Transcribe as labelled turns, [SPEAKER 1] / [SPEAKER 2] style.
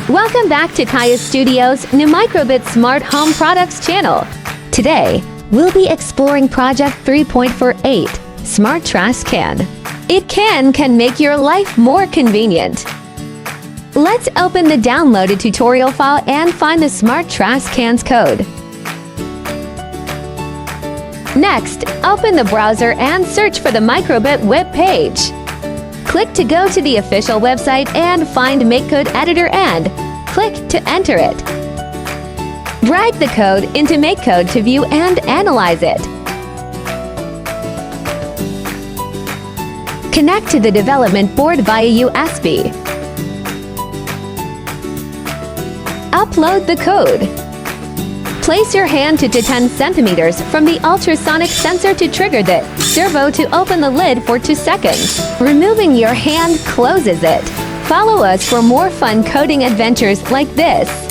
[SPEAKER 1] Welcome back to KyeStudio's new microbit smart home products channel. Today, we'll be exploring Project 3.48 Smart Trash Can. It can make your life more convenient. Let's open the downloaded tutorial file and find the Smart Trash Can's code. Next, open the browser and search for the microbit web page. Click to go to the official website and find MakeCode Editor and click to enter it. Drag the code into MakeCode to view and analyze it. Connect to the development board via USB. Upload the code. Place your hand to 10 centimeters from the ultrasonic sensor to trigger the servo to open the lid for 2 seconds. Removing your hand closes it. Follow us for more fun coding adventures like this.